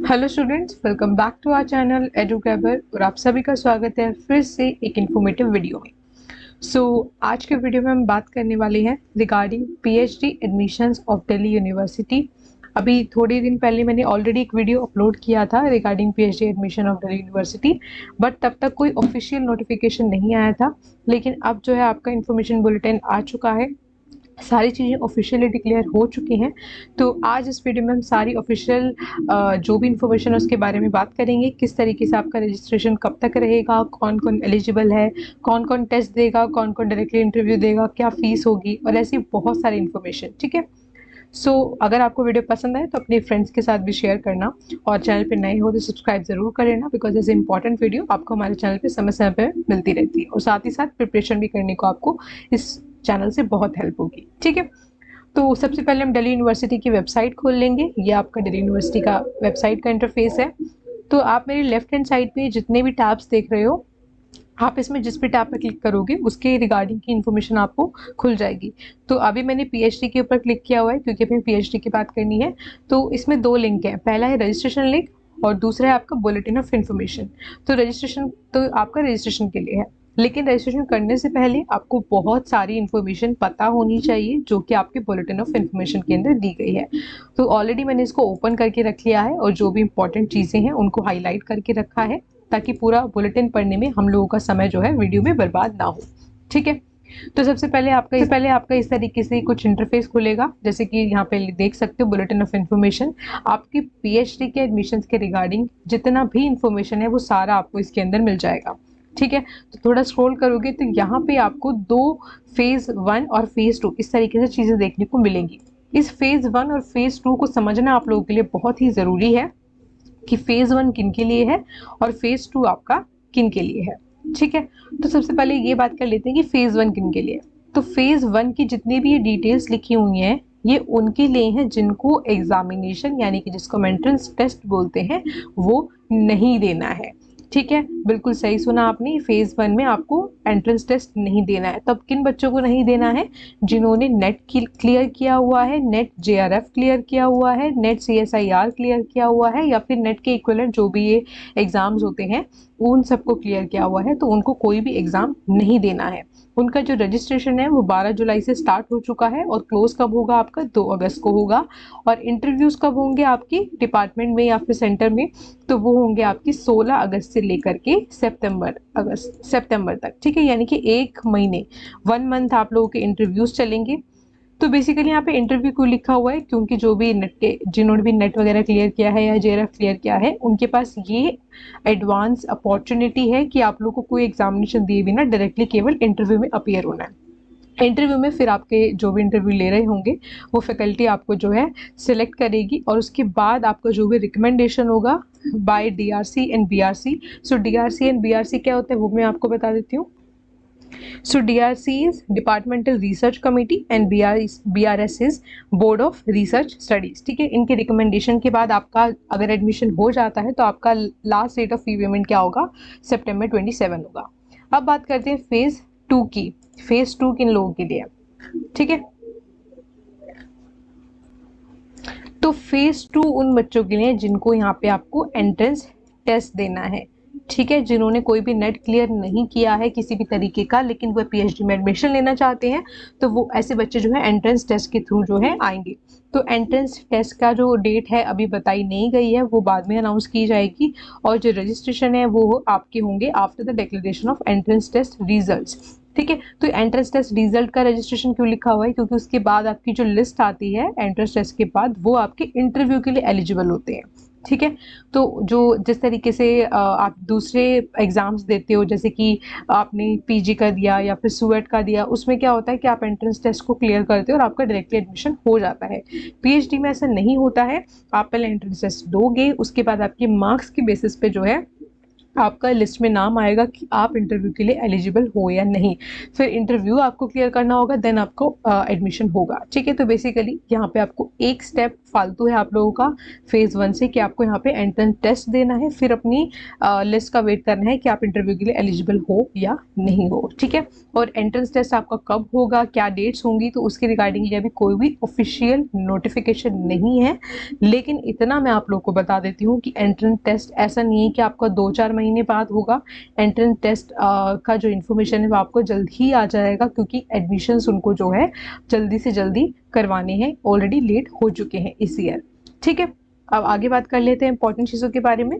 Hello students, welcome back to our channel Edugrabber और आप सभी का स्वागत है फिर से एक इन्फॉर्मेटिव वीडियो में। आज के वीडियो में हम बात करने वाले हैं regarding PhD admissions of Delhi university. अभी थोड़े दिन पहले मैंने ऑलरेडी एक वीडियो अपलोड किया था regarding PhD admission of Delhi university, but तब तक कोई ऑफिशियल नोटिफिकेशन नहीं आया था। लेकिन अब जो है आपका इन्फॉर्मेशन बुलेटिन आ चुका है, सारी चीज़ें ऑफिशियली डिक्लेयर हो चुकी हैं। तो आज इस वीडियो में हम सारी ऑफिशियल जो भी इंफॉर्मेशन है उसके बारे में बात करेंगे। किस तरीके से आपका रजिस्ट्रेशन कब तक रहेगा, कौन कौन एलिजिबल है, कौन कौन टेस्ट देगा, कौन कौन डायरेक्टली इंटरव्यू देगा, क्या फ़ीस होगी और ऐसी बहुत सारी इन्फॉर्मेशन। ठीक है। अगर आपको वीडियो पसंद आए तो अपने फ्रेंड्स के साथ भी शेयर करना और चैनल पे नए हो तो सब्सक्राइब ज़रूर कर लेना, बिकॉज ऐसे इंपॉर्टेंट वीडियो आपको हमारे चैनल पे समय समय पे मिलती रहती है और साथ ही साथ प्रिपरेशन भी करने को आपको इस चैनल से बहुत हेल्प होगी। ठीक है। तो सबसे पहले हम दिल्ली यूनिवर्सिटी की वेबसाइट खोल लेंगे। ये आपका दिल्ली यूनिवर्सिटी का वेबसाइट का इंटरफेस है। तो आप मेरी लेफ्ट हैंड साइड पे जितने भी टैब्स देख रहे हो, आप इसमें जिस भी टैब पर क्लिक करोगे उसके रिगार्डिंग की इन्फॉर्मेशन आपको खुल जाएगी। तो अभी मैंने पीएचडी के ऊपर क्लिक किया हुआ है क्योंकि हमें पीएचडी की बात करनी है। तो इसमें दो लिंक हैं, पहला है रजिस्ट्रेशन लिंक और दूसरा है आपका बुलेटिन ऑफ इन्फॉर्मेशन। तो रजिस्ट्रेशन तो आपका रजिस्ट्रेशन के लिए है, लेकिन रजिस्ट्रेशन करने से पहले आपको बहुत सारी इन्फॉर्मेशन पता होनी चाहिए जो कि आपके बुलेटिन ऑफ इन्फॉर्मेशन के अंदर दी गई है। तो ऑलरेडी मैंने इसको ओपन करके रख लिया है और जो भी इंपॉर्टेंट चीज़ें हैं उनको हाईलाइट करके रखा है ताकि पूरा बुलेटिन पढ़ने में हम लोगों का समय जो है वीडियो में बर्बाद ना हो। ठीक है। तो सबसे पहले आपका इस तरीके से कुछ इंटरफेस खुलेगा, जैसे कि यहाँ पे देख सकते हो बुलेटिन ऑफ इन्फॉर्मेशन। आपकी पीएचडी के एडमिशन्स के रिगार्डिंग जितना भी इंफॉर्मेशन है वो सारा आपको इसके अंदर मिल जाएगा। ठीक है। तो थोड़ा स्क्रॉल करोगे तो यहाँ पे आपको दो फेज़ 1 और फेज़ 2 इस तरीके से चीज़ें देखने को मिलेंगी। इस फेज़ 1 और फेज़ 2 को समझना आप लोगों के लिए बहुत ही ज़रूरी है कि फेज़ 1 किन के लिए है और फेज़ 2 आपका किन के लिए है। ठीक है। तो सबसे पहले ये बात कर लेते हैं कि फेज़ 1 किन के लिए है। तो फेज़ 1 की जितनी भी ये डिटेल्स लिखी हुई हैं ये उनके लिए हैं जिनको एग्जामिनेशन यानी कि जिसको हम एंट्रेंस टेस्ट बोलते हैं वो नहीं देना है। ठीक है, बिल्कुल सही सुना आपने। फेज़ 1 में आपको एंट्रेंस टेस्ट नहीं देना है। तब किन बच्चों को नहीं देना है? जिन्होंने नेट क्लियर किया हुआ है, नेट जेआरएफ क्लियर किया हुआ है, नेट सीएसआईआर क्लियर किया हुआ है या फिर नेट के इक्विवेलेंट जो भी ये एग्ज़ाम्स होते हैं उन सबको क्लियर किया हुआ है, तो उनको कोई भी एग्ज़ाम नहीं देना है। उनका जो रजिस्ट्रेशन है वो 12 जुलाई से स्टार्ट हो चुका है और क्लोज कब होगा आपका? 2 अगस्त को होगा। और इंटरव्यूज़ कब होंगे आपकी डिपार्टमेंट में या फिर सेंटर में? तो वो होंगे आपकी 16 अगस्त से लेकर के सितंबर तक। ठीक है, यानी कि 1 महीने 1 मंथ आप लोगों के इंटरव्यूज़ चलेंगे। तो बेसिकली यहाँ पे इंटरव्यू क्यों लिखा हुआ है? क्योंकि जो भी जिन्होंने भी नेट वगैरह क्लियर किया है या जेआरएफ क्लियर किया है उनके पास ये एडवांस अपॉर्चुनिटी है कि आप लोग को कोई एग्जामिनेशन दिए बिना डायरेक्टली केवल इंटरव्यू में अपीयर होना है। इंटरव्यू में फिर आपके जो भी इंटरव्यू ले रहे होंगे वो फैकल्टी आपको जो है सिलेक्ट करेगी और उसके बाद आपका जो भी रिकमेंडेशन होगा by DRC and BRC. So DRC and BRC क्या होता है वो मैं आपको बता देती हूँ। So DRC is Departmental Research Committee and BRS is Board of Research Studies। ठीक है, इनके रिकमेंडेशन के बाद आपका अगर एडमिशन हो जाता है तो आपका last date of fee payment क्या होगा? सितंबर 27 होगा। अब बात करते हैं फेज़ 2 की। फेज़ 2 किन लोगों के लिए? ठीक है, तो फेज़ 2 उन बच्चों के लिए जिनको यहाँ पे आपको एंट्रेंस टेस्ट देना है। ठीक है, जिन्होंने कोई भी नेट क्लियर नहीं किया है किसी भी तरीके का लेकिन वो पीएचडी में एडमिशन लेना चाहते हैं, तो वो ऐसे बच्चे जो है एंट्रेंस टेस्ट के थ्रू जो है आएंगे। तो एंट्रेंस टेस्ट का जो डेट है अभी बताई नहीं गई है, वो बाद में अनाउंस की जाएगी और जो रजिस्ट्रेशन है वो आपके होंगे after the declaration of entrance test results. ठीक है, तो एंट्रेंस टेस्ट रिजल्ट का रजिस्ट्रेशन क्यों लिखा हुआ है? क्योंकि उसके बाद आपकी जो लिस्ट आती है एंट्रेंस टेस्ट के बाद वो आपके इंटरव्यू के लिए एलिजिबल होते हैं। ठीक है, तो जो जिस तरीके से आप दूसरे एग्ज़ाम्स देते हो, जैसे कि आपने पीजी का दिया या फिर सुएट का दिया, उसमें क्या होता है कि आप एंट्रेंस टेस्ट को क्लियर करते हो और आपका डायरेक्टली एडमिशन हो जाता है। पीएचडी में ऐसा नहीं होता है। आप पहले एंट्रेंस टेस्ट दोगे, उसके बाद आपके मार्क्स के बेसिस पे जो है आपका लिस्ट में नाम आएगा कि आप इंटरव्यू के लिए एलिजिबल हो या नहीं। फिर इंटरव्यू आपको क्लियर करना होगा, देन आपको एडमिशन होगा। ठीक है, तो बेसिकली यहाँ पे आपको एक स्टेप फालतू है आप लोगों का फेज़ 1 से, कि आपको यहाँ पे एंट्रेंस टेस्ट देना है, फिर अपनी लिस्ट का वेट करना है कि आप इंटरव्यू के लिए एलिजिबल हो या नहीं हो। ठीक है, और एंट्रेंस टेस्ट आपका कब होगा, क्या डेट्स होंगी, तो उसके रिगार्डिंग अभी कोई भी ऑफिशियल नोटिफिकेशन नहीं है। लेकिन इतना मैं आप लोग को बता देती हूँ कि एंट्रेंस टेस्ट ऐसा नहीं है कि आपका 2-4 महीने बाद होगा। एंट्रेंस टेस्ट का जो इन्फॉर्मेशन है वो आपको जल्द ही आ जाएगा, क्योंकि एडमिशन्स उनको जो है जल्दी से जल्दी करवाने हैं, ऑलरेडी लेट हो चुके हैं इस ईयर। ठीक है, अब आगे बात कर लेते हैं इंपॉर्टेंट चीज़ों के बारे में।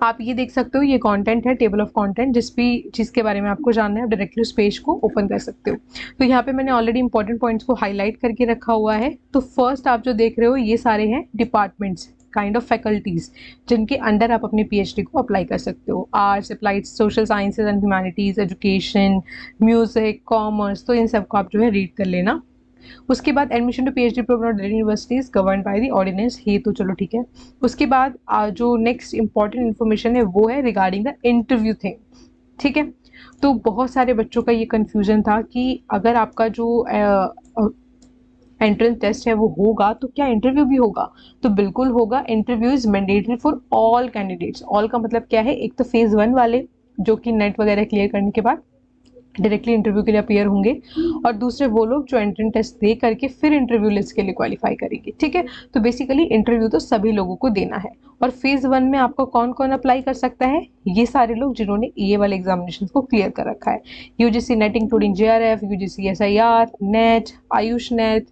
आप ये देख सकते हो, ये कंटेंट है, टेबल ऑफ कंटेंट, जिस भी चीज़ के बारे में आपको जानना है आप डायरेक्टली उस पेज को ओपन कर सकते हो। तो यहाँ पे मैंने ऑलरेडी इंपॉर्टेंट पॉइंट्स को हाईलाइट करके रखा हुआ है। तो फर्स्ट आप जो देख रहे हो ये सारे हैं डिपार्टमेंट्स, काइंड ऑफ फैकल्टीज जिनके अंडर आप अपने पीएचडी को अप्लाई कर सकते हो। Arts, applied social sciences and humanities, education, music, commerce, तो इन सबको आप जो है रीड कर लेना। उसके बाद admission to PhD programme Delhi universities govern by the ordinance, ये तो चलो ठीक है। उसके बाद जो नेक्स्ट इंपॉर्टेंट इन्फॉर्मेशन है वो है रिगार्डिंग द इंटरव्यू थिंग। ठीक है, तो बहुत सारे बच्चों का ये कन्फ्यूजन था कि अगर आपका जो एंट्रेंस टेस्ट है वो होगा तो क्या इंटरव्यू भी होगा? तो बिल्कुल होगा। Interview is mandatory for all candidates. All का मतलब क्या है? एक तो फेज 1 वाले जो कि नेट वगैरह क्लियर करने के बाद डायरेक्टली इंटरव्यू के लिए अपीयर होंगे, और दूसरे वो लोग जो एंट्रेंस टेस्ट दे करके फिर इंटरव्यू लिस्ट के लिए क्वालिफाई करेंगे। ठीक है, तो बेसिकली इंटरव्यू तो सभी लोगों को देना है। और फेज 1 में आपका कौन कौन अप्लाई कर सकता है? ये सारे लोग जिन्होंने ये वाले एग्जामिनेशन को क्लियर कर रखा है। UGC net including JRF, UGC SIR, net, Ayush net,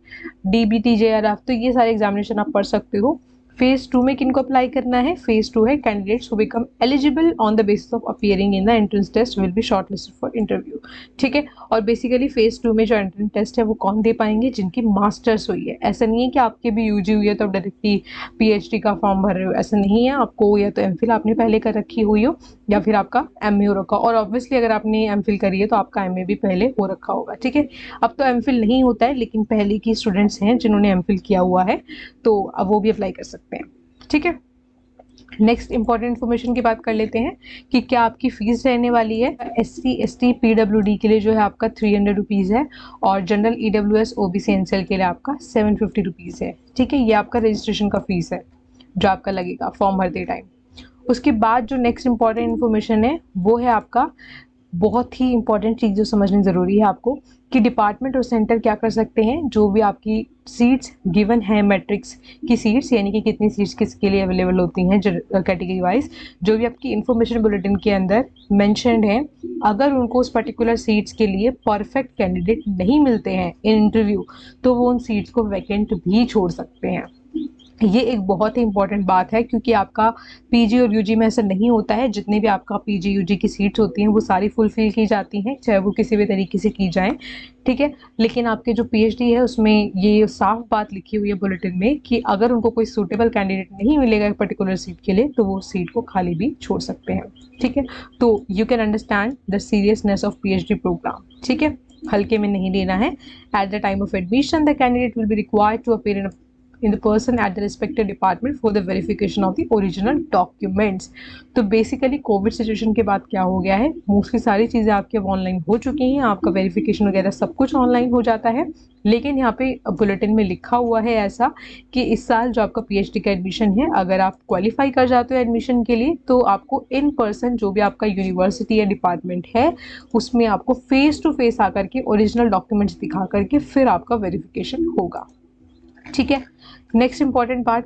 DBT JRF, तो ये सारे एग्जामिनेशन आप पढ़ सकते हो। फेज 2 में किनको अप्लाई करना है? फेज 2 है candidates who become eligible on the basis of appearing in the entrance test will be shortlisted for interview. ठीक है, और बेसिकली फेज 2 में जो एंट्रेंस टेस्ट है वो कौन दे पाएंगे? जिनकी मास्टर्स हुई है। ऐसा नहीं है कि आपके भी यूजी हुई है तो आप डायरेक्टली पीएचडी का फॉर्म भर रहे हो, ऐसा नहीं है। आपको या तो एमफिल आपने पहले कर रखी हुई हो या फिर आपका एमए हो रखा हो, और ऑब्वियसली अगर आपने एमफिल करी है तो आपका एमए भी पहले हो रखा होगा। ठीक है, अब तो एमफिल नहीं होता है, लेकिन पहले की स्टूडेंट्स हैं जिन्होंने एमफिल किया हुआ है तो अब वो भी अप्लाई कर सकते हैं। ठीक है, नेक्स्ट इंपॉर्टेंट इन्फॉर्मेशन की बात कर लेते हैं कि क्या आपकी फीस रहने वाली है। SC ST PWD के लिए जो है आपका 300 रुपीज़ है, और जनरल EWS OBC NCL के लिए आपका 750 रुपीज़ है। ठीक है, ये आपका रजिस्ट्रेशन का फीस है जो आपका लगेगा फॉर्म भरते टाइम। उसके बाद जो नेक्स्ट इंपॉर्टेंट इन्फॉर्मेशन है वो है आपका, बहुत ही इंपॉर्टेंट चीज़ जो समझनी ज़रूरी है आपको, कि डिपार्टमेंट और सेंटर क्या कर सकते हैं। जो भी आपकी सीट्स गिवन है, मैट्रिक्स की सीट्स, यानी कि कितनी सीट्स किसके लिए अवेलेबल होती हैं कैटेगरी वाइज, जो भी आपकी इन्फॉर्मेशन बुलेटिन के अंदर मेंशन्ड है, अगर उनको उस पर्टिकुलर सीट्स के लिए परफेक्ट कैंडिडेट नहीं मिलते हैं इन इंटरव्यू, तो वो उन सीट्स को वैकेंट भी छोड़ सकते हैं। ये एक बहुत ही इंपॉर्टेंट बात है, क्योंकि आपका पीजी और यूजी में ऐसा नहीं होता है। जितने भी आपका पीजी यूजी की सीट्स होती हैं वो सारी फुलफिल की जाती हैं, चाहे वो किसी भी तरीके से की जाएं। ठीक है, लेकिन आपके जो पीएचडी है उसमें ये साफ बात लिखी हुई है बुलेटिन में कि अगर उनको कोई सूटेबल कैंडिडेट नहीं मिलेगा एक पर्टिकुलर सीट के लिए तो वो सीट को खाली भी छोड़ सकते हैं। ठीक है, तो you can understand the seriousness of PhD programme. ठीक है, हल्के में नहीं लेना है। At the time of admission the candidate will be required to appear in the person at the respective department for the verification of the original documents। तो basically Covid situation के बाद क्या हो गया है, मोस्टली सारी चीज़ें आपके अब ऑनलाइन हो चुकी हैं, आपका वेरिफिकेशन वगैरह सब कुछ ऑनलाइन हो जाता है। लेकिन यहाँ पे बुलेटिन में लिखा हुआ है ऐसा कि इस साल जो आपका पीएचडी का एडमिशन है, अगर आप क्वालिफाई कर जाते हो एडमिशन के लिए तो आपको इन पर्सन जो भी आपका यूनिवर्सिटी या डिपार्टमेंट है उसमें आपको फेस टू फेस आकर के ओरिजिनल डॉक्यूमेंट्स दिखा करके फिर आपका वेरिफिकेशन होगा। ठीक है, नेक्स्ट इंपॉर्टेंट पार्ट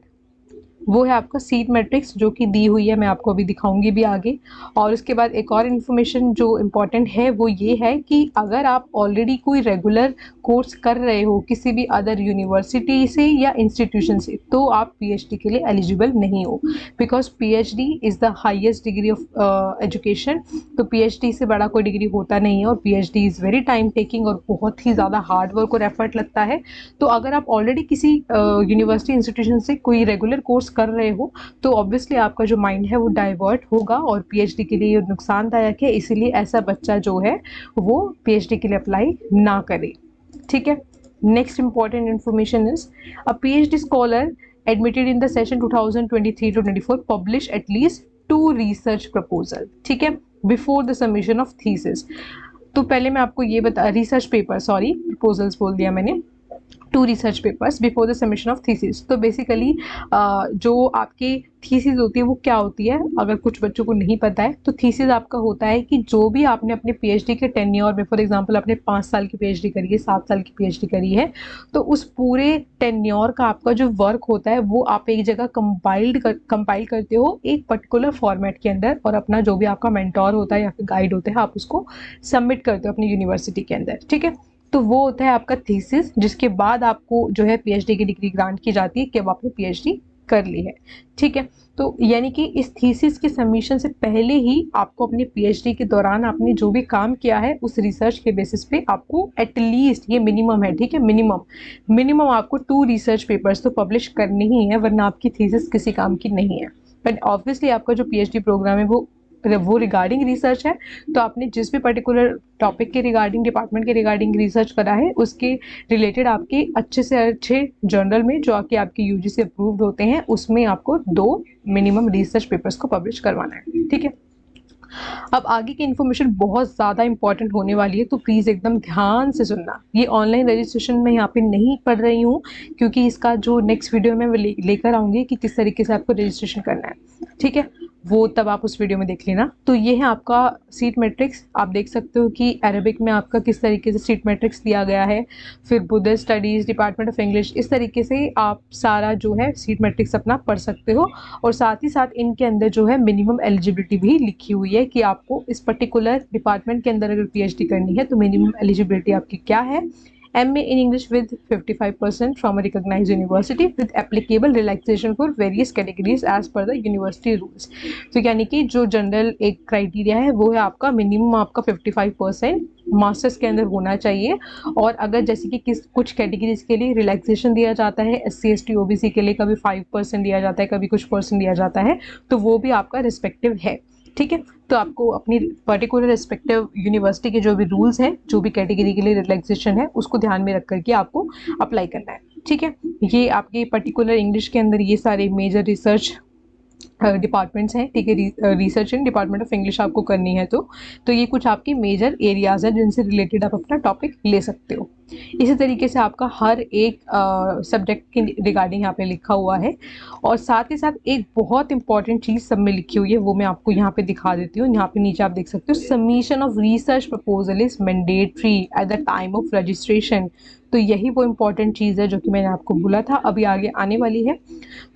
वो है आपका सीट मैट्रिक्स, जो कि दी हुई है, मैं आपको अभी दिखाऊंगी भी आगे। और उसके बाद एक और इन्फॉर्मेशन जो इम्पॉर्टेंट है वो ये है कि अगर आप ऑलरेडी कोई रेगुलर कोर्स कर रहे हो किसी भी अदर यूनिवर्सिटी से या इंस्टीट्यूशन से, तो आप पीएचडी के लिए एलिजिबल नहीं हो, because PhD is the highest degree of education. तो पीएचडी से बड़ा कोई डिग्री होता नहीं है, और PhD is very time taking और बहुत ही ज़्यादा हार्ड वर्क और एफर्ट लगता है। तो अगर आप ऑलरेडी किसी यूनिवर्सिटी इंस्टीट्यूशन से कोई रेगुलर कोर्स कर रहे हो तो ऑब्वियसली आपका जो माइंड है वो डाइवर्ट होगा, और पीएचडी के लिए नुकसानदायक है। इसीलिए ऐसा बच्चा जो है वो पीएचडी के लिए अप्लाई ना करे। ठीक है, next important information is a PhD scholar admitted in the session 2023-24 publish at least two research proposal, ठीक है, before the submission of thesis. तो पहले मैं आपको ये बता, रिसर्च पेपर, सॉरी प्रपोजल्स बोल दिया मैंने, two research papers before the submission of thesis. तो बेसिकली जो आपकी थीसिस होती है वो क्या होती है, अगर कुछ बच्चों को नहीं पता है तो थीसिस आपका होता है कि जो भी आपने अपने पीएचडी के टेन्योर में, फॉर एग्जांपल आपने 5 साल की पीएचडी करी है, 7 साल की पीएचडी करी है, तो उस पूरे टेन्योर का आपका जो वर्क होता है वो आप एक जगह कंपाइल करते हो एक पर्टिकुलर फॉर्मेट के अंदर, और अपना जो भी आपका मेंटोर होता है या फिर गाइड होता है आप उसको सबमिट करते हो अपनी यूनिवर्सिटी के अंदर, ठीक है। तो वो होता है आपका थीसिस, जिसके बाद आपको जो है पीएचडी की डिग्री ग्रांट की जाती है कि अब आपने पीएचडी कर ली है, ठीक है। तो यानी कि इस थीसिस के सबमिशन से पहले ही आपको अपने पीएचडी के दौरान आपने जो भी काम किया है उस रिसर्च के बेसिस पे आपको एटलीस्ट, ये मिनिमम है, ठीक है, मिनिमम आपको 2 रिसर्च पेपर्स तो पब्लिश करने ही है, वरना आपकी थीसिस किसी काम की नहीं है। बट ऑब्वियसली आपका जो पीएचडी प्रोग्राम है वो रिगार्डिंग रिसर्च है, तो आपने जिस भी पर्टिकुलर टॉपिक के रिगार्डिंग, डिपार्टमेंट के रिगार्डिंग रिसर्च करा है उसके रिलेटेड आपके अच्छे से अच्छे जर्नल में जो आपके यूजीसी अप्रूव्ड होते हैं उसमें आपको 2 मिनिमम रिसर्च पेपर्स को पब्लिश करवाना है, ठीक है। अब आगे की इन्फॉर्मेशन बहुत ज़्यादा इंपॉर्टेंट होने वाली है, तो प्लीज़ एकदम ध्यान से सुनना। ये ऑनलाइन रजिस्ट्रेशन में यहाँ पे नहीं पढ़ रही हूँ, क्योंकि इसका जो नेक्स्ट वीडियो में लेकर आऊँगी कि किस तरीके से आपको रजिस्ट्रेशन करना है, ठीक है, वो तब आप उस वीडियो में देख लेना। तो ये है आपका सीट मैट्रिक्स, आप देख सकते हो कि अरेबिक में आपका किस तरीके से सीट मैट्रिक्स दिया गया है, फिर Buddhist studies, department of English, इस तरीके से आप सारा जो है सीट मैट्रिक्स अपना पढ़ सकते हो। और साथ ही साथ इनके अंदर जो है मिनिमम एलिजिबिलिटी भी लिखी हुई है कि आपको इस पर्टिकुलर डिपार्टमेंट के अंदर अगर पीएचडी करनी है तो मिनिमम एलिजिबिलिटी आपकी क्या है। MA in English with 55% from a recognized university with applicable relaxation for various categories as per the university rules। तो यानी कि जो जनरल एक क्राइटेरिया है वो है आपका मिनिमम आपका 55% मास्टर्स के अंदर होना चाहिए। और अगर जैसे कि कुछ कैटेगरीज के लिए रिलैक्सेशन दिया जाता है, SC ST OBC के लिए कभी 5% दिया जाता है, कभी कुछ परसेंट दिया जाता है, तो वो भी आपका रिस्पेक्टिव है, ठीक है। तो आपको अपनी पर्टिकुलर रिस्पेक्टिव यूनिवर्सिटी के जो भी रूल्स हैं, जो भी कैटेगरी के लिए रिलैक्सेशन है, उसको ध्यान में रख करके आपको अप्लाई करना है, ठीक है। ये आपके पर्टिकुलर इंग्लिश के अंदर ये सारे मेजर रिसर्च डिपार्टमेंट्स हैं, ठीक है। Research in department of English आपको करनी है तो ये कुछ आपकी मेजर एरियाज हैं जिनसे रिलेटेड आप अपना टॉपिक ले सकते हो। इसी तरीके से आपका हर एक सब्जेक्ट के रिगार्डिंग यहाँ पे लिखा हुआ है। और साथ ही साथ एक बहुत इंपॉर्टेंट चीज़ सब में लिखी हुई है, वो मैं आपको यहाँ पे दिखा देती हूँ। यहाँ पे नीचे आप देख सकते हो, submission of research proposal is mandatory eight the time of registration. तो यही वो इम्पॉर्टेंट चीज़ है जो कि मैंने आपको बोला था, अभी आगे आने वाली है।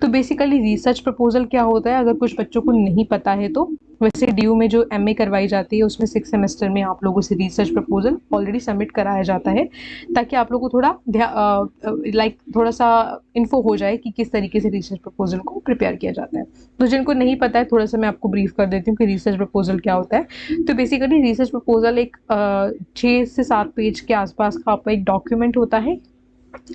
तो बेसिकली रिसर्च प्रपोजल क्या होता है, अगर कुछ बच्चों को नहीं पता है तो वैसे DU में जो MA करवाई जाती है उसमें 6 सेमेस्टर में आप लोगों से रिसर्च प्रपोजल ऑलरेडी सबमिट कराया जाता है, ताकि आप लोगों को थोड़ा थोड़ा सा इन्फो हो जाए कि किस तरीके से रिसर्च प्रपोजल को प्रिपेयर किया जाता है। तो जिनको नहीं पता है थोड़ा सा मैं आपको ब्रीफ कर देती हूँ कि रिसर्च प्रपोजल क्या होता है। तो बेसिकली रिसर्च प्रपोजल एक 6 से 7 पेज के आसपास का आपका एक डॉक्यूमेंट होता है,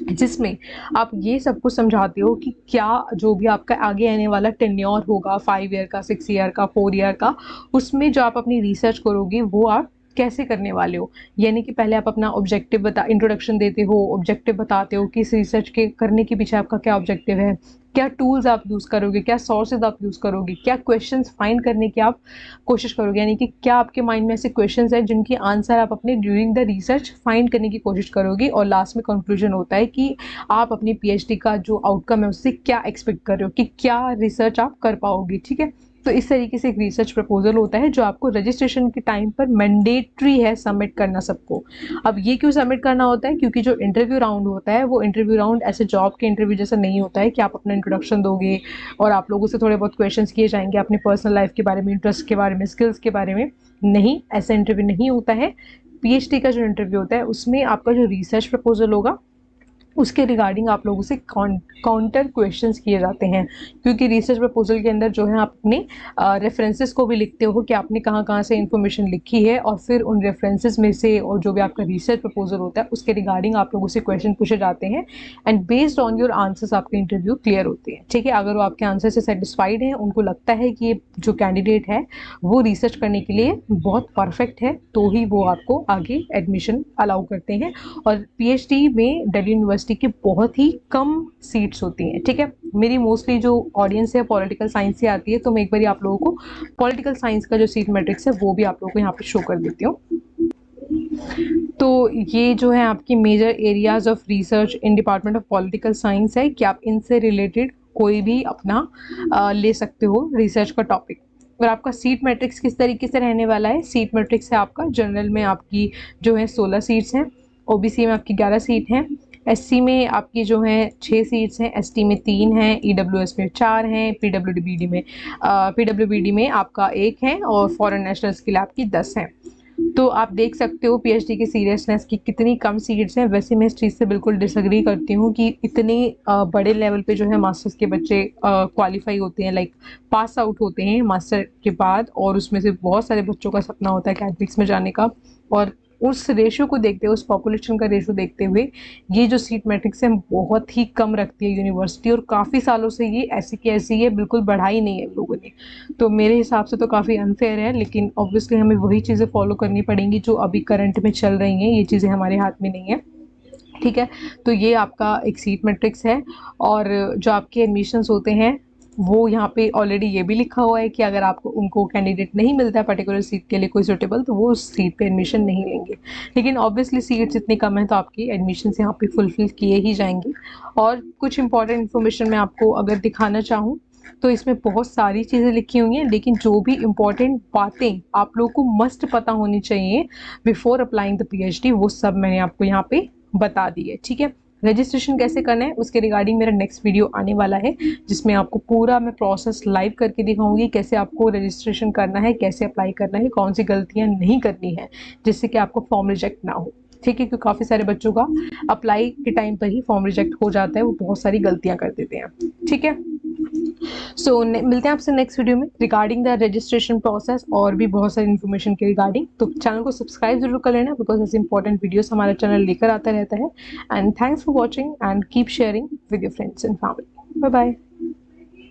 जिसमें आप ये सब कुछ समझाते हो कि क्या जो भी आपका आगे आने वाला टेन्योर होगा, 5 ईयर का, 6 ईयर का, 4 ईयर का, उसमें जो आप अपनी रिसर्च करोगे वो आप कैसे करने वाले हो। यानी कि पहले आप अपना ऑब्जेक्टिव इंट्रोडक्शन देते हो, ऑब्जेक्टिव बताते हो कि इस रिसर्च के करने के पीछे आपका क्या ऑब्जेक्टिव है, क्या टूल्स आप यूज़ करोगे, क्या सोर्सेज आप यूज़ करोगे, क्या क्वेश्चंस फाइंड करने की आप कोशिश करोगे, यानी कि क्या आपके माइंड में ऐसे क्वेश्चंस हैं जिनकी आंसर आप अपने ड्यूरिंग द रिसर्च फाइंड करने की कोशिश करोगे। और लास्ट में कंक्लूजन होता है कि आप अपनी पीएचडी का जो आउटकम है उससे क्या एक्सपेक्ट कर रहे हो, कि क्या रिसर्च आप कर पाओगे, ठीक है। तो इस तरीके से एक रिसर्च प्रपोजल होता है जो आपको रजिस्ट्रेशन के टाइम पर मैंडेटरी है सबमिट करना सबको। अब ये क्यों सबमिट करना होता है, क्योंकि जो इंटरव्यू राउंड होता है वो इंटरव्यू राउंड ऐसे जॉब के इंटरव्यू जैसा नहीं होता है कि आप अपना इंट्रोडक्शन दोगे और आप लोगों से थोड़े बहुत क्वेश्चंस किए जाएंगे अपने पर्सनल लाइफ के बारे में, इंटरेस्ट के बारे में, स्किल्स के बारे में। नहीं, ऐसा इंटरव्यू नहीं होता है। पीएचडी का जो इंटरव्यू होता है उसमें आपका जो रिसर्च प्रपोजल होगा उसके रिगार्डिंग आप लोगों से काउंटर क्वेश्चंस किए जाते हैं, क्योंकि रिसर्च प्रपोजल के अंदर जो है आप अपने रेफरेंसेस को भी लिखते हो कि आपने कहाँ कहाँ से इन्फॉर्मेशन लिखी है, और फिर उन रेफरेंसेस में से और जो भी आपका रिसर्च प्रपोजल होता है उसके रिगार्डिंग आप लोगों से क्वेश्चन पूछे जाते हैं, and based on your answers आपके इंटरव्यू क्लियर होते हैं, ठीक है। अगर वो आपके आंसर से सेटिस्फाइड हैं, उनको लगता है कि ये जो कैंडिडेट है वो रिसर्च करने के लिए बहुत परफेक्ट है, तो ही वो आपको आगे एडमिशन अलाउ करते हैं। और PhD में दिल्ली यूनिवर्सिटी पीएचडी की बहुत ही कम सीट्स होती हैं। ठीक है, मेरी मोस्टली जो ऑडियंस है पॉलिटिकल साइंस से आती है, तो मैं एक बार आप लोगों को पॉलिटिकल साइंस का जो सीट मैट्रिक्स है वो भी आप लोगों को यहाँ पे शो कर देती हूँ। तो ये जो है आपकी major areas of research in department of political science है कि आप इनसे रिलेटेड कोई भी अपना ले सकते हो रिसर्च का टॉपिक। और आपका सीट मैट्रिक्स किस तरीके से रहने वाला है, सीट मैट्रिक्स है आपका जनरल में आपकी जो है 16 सीट्स हैं, ओबीसी में आपकी 11 सीट हैं, एससी में आपकी जो है 6 सीट्स हैं, एसटी में 3 हैं, ईडब्ल्यूएस में 4 हैं, पीडब्ल्यूबीडी में आपका 1 है और फॉरेन नेशनल्स के लिए आपकी 10 हैं। तो आप देख सकते हो पीएचडी की सीरियसनेस की कितनी कम सीट्स हैं। वैसे मैं इस चीज़ से बिल्कुल डिसएग्री करती हूँ कि इतने बड़े लेवल पे जो है मास्टर्स के बच्चे क्वालिफाई होते हैं, लाइक पास आउट होते हैं मास्टर के बाद, और उसमें से बहुत सारे बच्चों का सपना होता है अकेडमिक्स में जाने का। और उस रेशो को देखते हुए, उस पॉपुलेशन का रेशो देखते हुए ये जो सीट मैट्रिक्स है बहुत ही कम रखती है यूनिवर्सिटी, और काफ़ी सालों से ये ऐसी की ऐसी है, बिल्कुल बढ़ाई नहीं है लोगों ने। तो मेरे हिसाब से तो काफ़ी अनफेयर है, लेकिन ऑब्वियसली हमें वही चीज़ें फॉलो करनी पड़ेंगी जो अभी करंट में चल रही हैं, ये चीज़ें हमारे हाथ में नहीं है। ठीक है, तो ये आपका एक सीट मैट्रिक्स है। और जो आपके एडमिशन्स होते हैं वो यहाँ पे ऑलरेडी ये भी लिखा हुआ है कि अगर आपको उनको कैंडिडेट नहीं मिलता है पर्टिकुलर सीट के लिए कोई सुटेबल, तो वो उस सीट पे एडमिशन नहीं लेंगे। लेकिन ऑब्वियसली सीट्स इतनी कम है तो आपकी एडमिशन्स यहाँ पे फुलफिल किए ही जाएंगे। और कुछ इंपॉर्टेंट इन्फॉर्मेशन मैं आपको अगर दिखाना चाहूँ तो इसमें बहुत सारी चीज़ें लिखी हुई हैं, लेकिन जो भी इम्पॉर्टेंट बातें आप लोगों को मस्ट पता होनी चाहिए बिफोर अप्लाइंग द पीएचडी, वो सब मैंने आपको यहाँ पे बता दी है। ठीक है, रजिस्ट्रेशन कैसे करना है उसके रिगार्डिंग मेरा नेक्स्ट वीडियो आने वाला है, जिसमें आपको पूरा मैं प्रोसेस लाइव करके दिखाऊंगी, कैसे आपको रजिस्ट्रेशन करना है, कैसे अप्लाई करना है, कौन सी गलतियां नहीं करनी है जिससे कि आपको फॉर्म रिजेक्ट ना हो। ठीक है, क्योंकि काफ़ी सारे बच्चों का अप्लाई के टाइम पर ही फॉर्म रिजेक्ट हो जाता है, वो बहुत सारी गलतियां कर देते हैं। ठीक है, सो मिलते हैं आपसे नेक्स्ट वीडियो में रिगार्डिंग द रजिस्ट्रेशन प्रोसेस और भी बहुत सारी इन्फॉर्मेशन के रिगार्डिंग। तो चैनल को सब्सक्राइब जरूर कर लेना, बिकॉज ऐसे इंपॉर्टेंट वीडियोस हमारा चैनल लेकर आता रहता है। And thanks for watching and keep sharing with your friends and family. Bye bye.